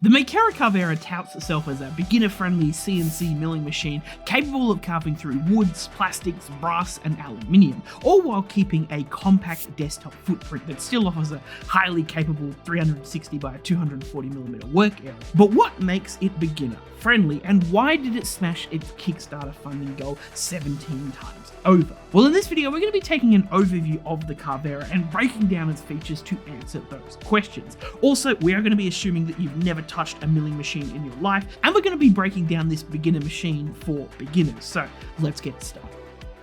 The Makera Carvera touts itself as a beginner-friendly CNC milling machine capable of carving through woods, plastics, brass and aluminium, all while keeping a compact desktop footprint that still offers a highly capable 360 by 240mm work area. But what makes it beginner-friendly, and why did it smash its Kickstarter funding goal 17 times over? Well, in this video we're going to be taking an overview of the Carvera and breaking down its features to answer those questions. Also, we are going to be assuming that you've never touched a milling machine in your life, and we're going to be breaking down this beginner machine for beginners. So let's get started.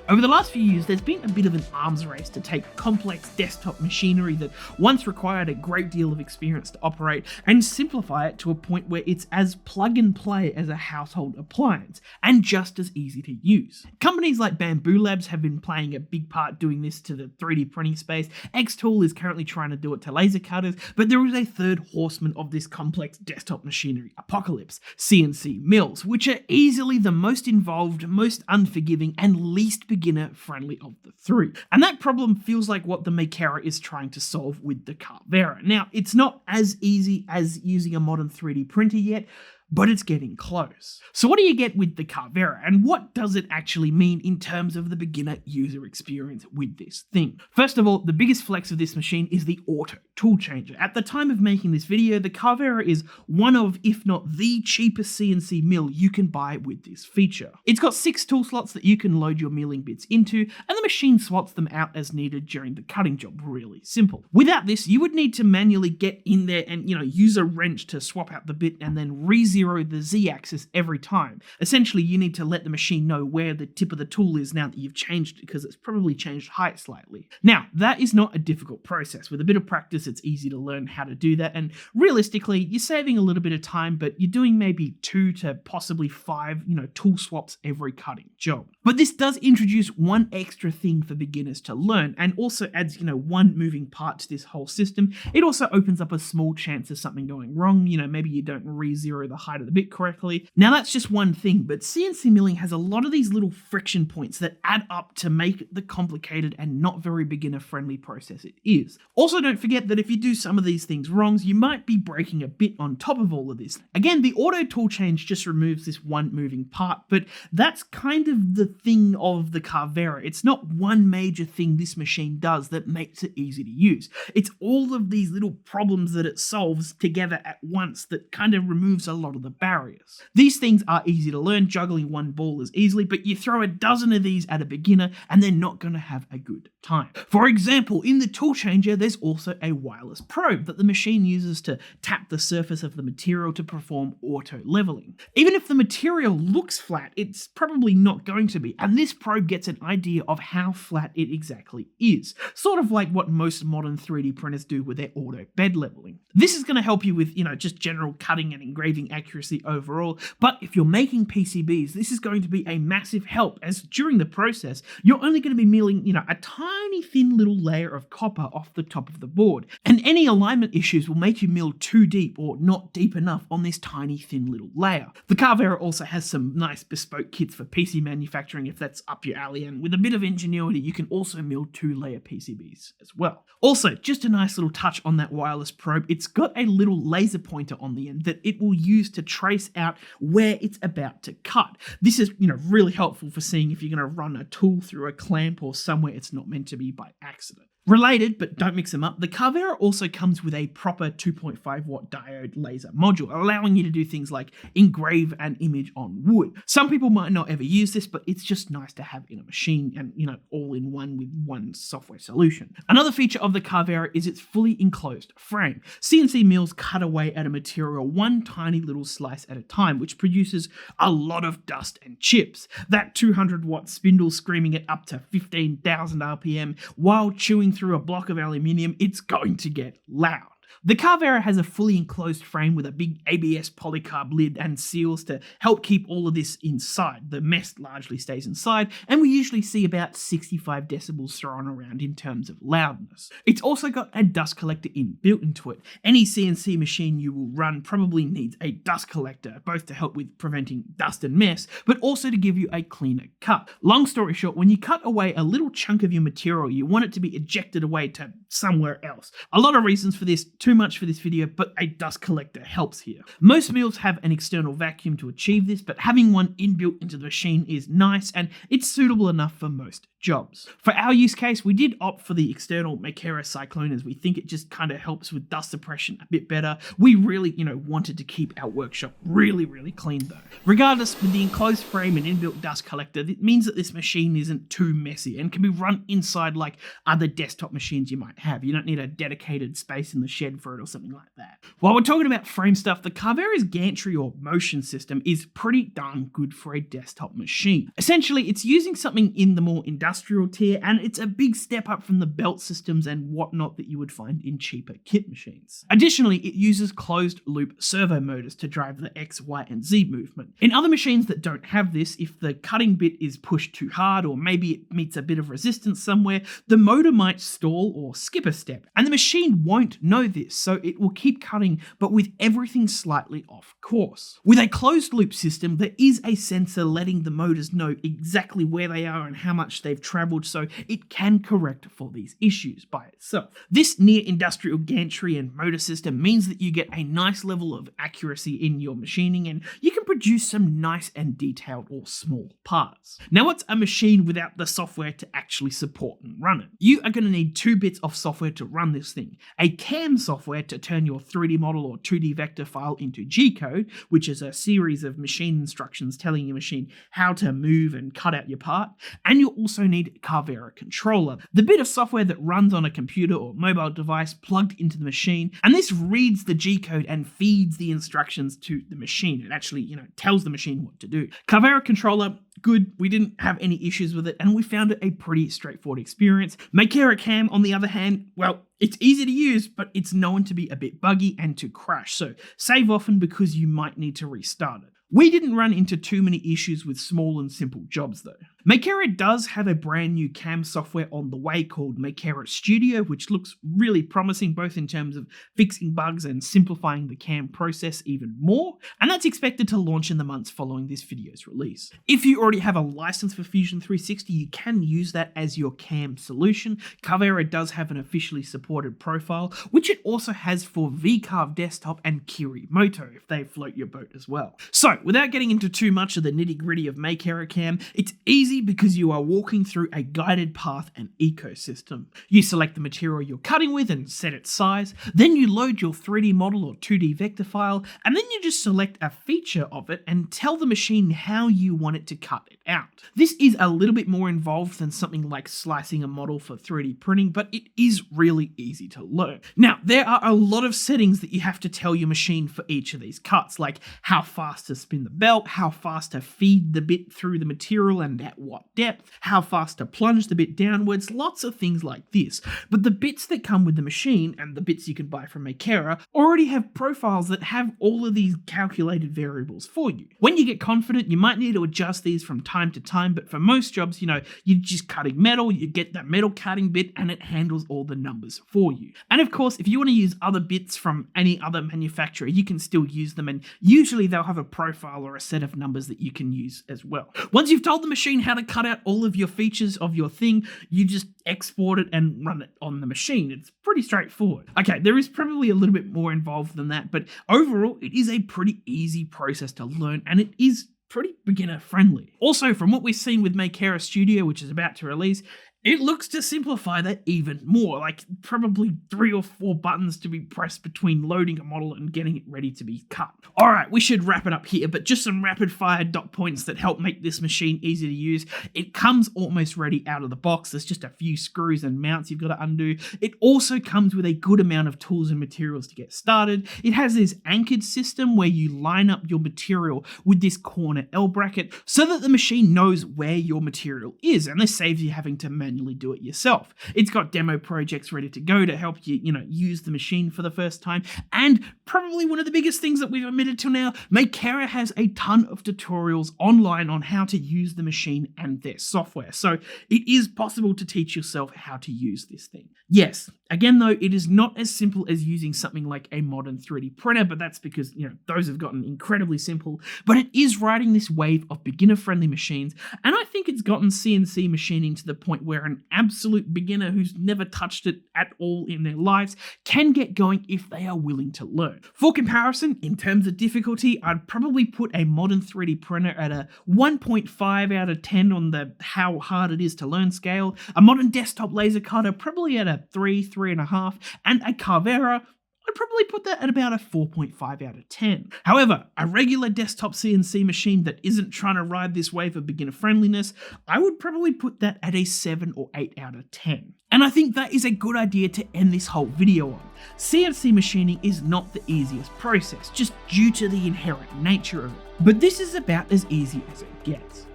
Over the last few years, there's been a bit of an arms race to take complex desktop machinery that once required a great deal of experience to operate and simplify it to a point where it's as plug and play as a household appliance and just as easy to use. Companies like Bamboo Labs have been playing a big part doing this to the 3D printing space. Xtool is currently trying to do it to laser cutters, but there is a third horseman of this complex desktop machinery, Aproachable, CNC mills, which are easily the most involved, most unforgiving, and least beginner-friendly of the three. And that problem feels like what the Makera is trying to solve with the Carvera. Now, it's not as easy as using a modern 3D printer yet, but it's getting close. So what do you get with the Carvera, and what does it actually mean in terms of the beginner user experience with this thing? First of all, the biggest flex of this machine is the auto tool changer. At the time of making this video, the Carvera is one of, if not the cheapest CNC mill you can buy with this feature. It's got 6 tool slots that you can load your milling bits into, and the machine swaps them out as needed during the cutting job. Really simple. Without this, you would need to manually get in there and, use a wrench to swap out the bit and then re-zero the Z-axis every time. Essentially, you need to let the machine know where the tip of the tool is now that you've changed it, because it's probably changed height slightly. Now, that is not a difficult process. With a bit of practice, it's easy to learn how to do that, and realistically, you're saving a little bit of time, but you're doing maybe 2 to possibly 5, tool swaps every cutting job. But this does introduce one extra thing for beginners to learn, and also adds, one moving part to this whole system. It also opens up a small chance of something going wrong. Maybe you don't re-zero the height of the bit correctly. Now, that's just one thing, but CNC milling has a lot of these little friction points that add up to make it the complicated and not very beginner-friendly process it is. Also, don't forget that if you do some of these things wrong, you might be breaking a bit on top of all of this. Again, the auto tool change just removes this one moving part, but that's kind of the thing of the Carvera. It's not one major thing this machine does that makes it easy to use. It's all of these little problems that it solves together at once that kind of removes a lot of the barriers. These things are easy to learn. Juggling one ball is easily, but you throw a dozen of these at a beginner and they're not going to have a good time. For example, in the tool changer, there's also a wireless probe that the machine uses to tap the surface of the material to perform auto leveling. Even if the material looks flat, it's probably not going to be, and this probe gets an idea of how flat it exactly is, sort of like what most modern 3D printers do with their auto bed leveling. This is going to help you with, just general cutting and engraving accuracy overall, but if you're making PCBs, this is going to be a massive help, as during the process, you're only going to be milling, a tiny thin little layer of copper off the top of the board, and any alignment issues will make you mill too deep or not deep enough on this tiny thin little layer. The Carvera also has some nice bespoke kits for PC manufacturing if that's up your alley, and with a bit of ingenuity, you can also mill 2-layer PCBs as well. Also, just a nice little touch on that wireless probe, it's got a little laser pointer on the end that it will use to trace out where it's about to cut. This is, really helpful for seeing if you're going to run a tool through a clamp or somewhere it's not meant to be by accident. Related, but don't mix them up, the Carvera also comes with a proper 2.5 watt diode laser module, allowing you to do things like engrave an image on wood. Some people might not ever use this, but it's just nice to have in a machine and, all in one with one software solution. Another feature of the Carvera is its fully enclosed frame. CNC mills cut away at a material one tiny little slice at a time, which produces a lot of dust and chips. That 200 watt spindle screaming at up to 15,000 RPM while chewing through a block of aluminium, it's going to get loud. The Carvera has a fully enclosed frame with a big ABS polycarb lid and seals to help keep all of this inside. The mess largely stays inside, and we usually see about 65 decibels thrown around in terms of loudness. It's also got a dust collector inbuilt into it. Any CNC machine you will run probably needs a dust collector, both to help with preventing dust and mess, but also to give you a cleaner cut. Long story short, when you cut away a little chunk of your material, you want it to be ejected away to somewhere else. A lot of reasons for this. 2 too much for this video, but a dust collector helps here. Most mills have an external vacuum to achieve this, but having one inbuilt into the machine is nice and it's suitable enough for most jobs. For our use case, we did opt for the external Makera Cyclone as we think it just kind of helps with dust suppression a bit better. We really, wanted to keep our workshop really clean though. Regardless, with the enclosed frame and inbuilt dust collector, it means that this machine isn't too messy and can be run inside like other desktop machines you might have. You don't need a dedicated space in the shed for it or something like that. While we're talking about frame stuff, the Carvera's Gantry or motion system is pretty darn good for a desktop machine. Essentially, it's using something in the more industrial tier, and it's a big step up from the belt systems and whatnot that you would find in cheaper kit machines. Additionally, it uses closed loop servo motors to drive the X, Y, and Z movement. In other machines that don't have this, if the cutting bit is pushed too hard or maybe it meets a bit of resistance somewhere, the motor might stall or skip a step, and the machine won't know this, so it will keep cutting but with everything slightly off course. With a closed loop system, there is a sensor letting the motors know exactly where they are and how much they've traveled, so it can correct for these issues by itself. This near industrial gantry and motor system means that you get a nice level of accuracy in your machining and you can produce some nice and detailed or small parts. Now, what's a machine without the software to actually support and run it? You are going to need two bits of software to run this thing. A CAM software to turn your 3D model or 2D vector file into G-code, which is a series of machine instructions telling your machine how to move and cut out your part, and you'll also need Carvera controller, the bit of software that runs on a computer or mobile device plugged into the machine, and this reads the G-code and feeds the instructions to the machine. It actually, tells the machine what to do. Carvera controller, good. We didn't have any issues with it, and we found it a pretty straightforward experience. Makera Cam, on the other hand, well, it's easy to use, but it's known to be a bit buggy and to crash, so save often because you might need to restart it. We didn't run into too many issues with small and simple jobs though. Makera does have a brand new CAM software on the way called Makera Studio, which looks really promising both in terms of fixing bugs and simplifying the CAM process even more, and that's expected to launch in the months following this video's release. If you already have a license for Fusion 360, you can use that as your CAM solution. Carvera does have an officially supported profile, which it also has for VCarve Desktop and Kirimoto if they float your boat as well. So, without getting into too much of the nitty-gritty of Makera Cam, it's easy because you are walking through a guided path and ecosystem. You select the material you're cutting with and set its size, then you load your 3D model or 2D vector file, and then you just select a feature of it and tell the machine how you want it to cut it out. This is a little bit more involved than something like slicing a model for 3D printing, but it is really easy to learn. Now, there are a lot of settings that you have to tell your machine for each of these cuts, like how fast to spin the belt, how fast to feed the bit through the material and at what depth, how fast to plunge the bit downwards, lots of things like this. But the bits that come with the machine, and the bits you can buy from Makera, already have profiles that have all of these calculated variables for you. When you get confident, you might need to adjust these from time to time, but for most jobs, you're just cutting metal, you get that metal cutting bit and it handles all the numbers for you. And of course, if you want to use other bits from any other manufacturer, you can still use them, and usually they'll have a profile or a set of numbers that you can use as well. Once you've told the machine how to cut out all of your features of your thing, you just export it and run it on the machine. It's pretty straightforward. Okay, there is probably a little bit more involved than that, but overall, it is a pretty easy process to learn, and it is pretty beginner friendly. Also, from what we've seen with Makera Studio, which is about to release, it looks to simplify that even more, like probably 3 or 4 buttons to be pressed between loading a model and getting it ready to be cut. Alright, we should wrap it up here, but just some rapid fire dot points that help make this machine easy to use. It comes almost ready out of the box. There's just a few screws and mounts you've got to undo. It also comes with a good amount of tools and materials to get started. It has this anchored system where you line up your material with this corner L bracket so that the machine knows where your material is, and this saves you having to manually do it yourself. It's got demo projects ready to go to help you, use the machine for the first time. And probably one of the biggest things that we've omitted till now, Makera has a ton of tutorials online on how to use the machine and their software. So it is possible to teach yourself how to use this thing. Yes, again though, it is not as simple as using something like a modern 3D printer, but that's because, those have gotten incredibly simple. But it is riding this wave of beginner-friendly machines, and I think it's gotten CNC machining to the point where where an absolute beginner who's never touched it at all in their lives can get going if they are willing to learn. For comparison, in terms of difficulty, I'd probably put a modern 3D printer at a 1.5 out of 10 on the how hard it is to learn scale, a modern desktop laser cutter probably at a 3.5, and a Carvera, I'd probably put that at about a 4.5 out of 10. However, a regular desktop CNC machine that isn't trying to ride this wave of beginner friendliness, I would probably put that at a 7 or 8 out of 10. And I think that is a good idea to end this whole video on. CNC machining is not the easiest process, just due to the inherent nature of it. But this is about as easy as it gets.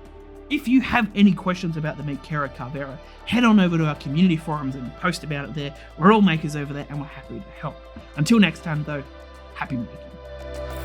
If you have any questions about the Makera Carvera, head on over to our community forums and post about it there. We're all makers over there and we're happy to help. Until next time though, happy making.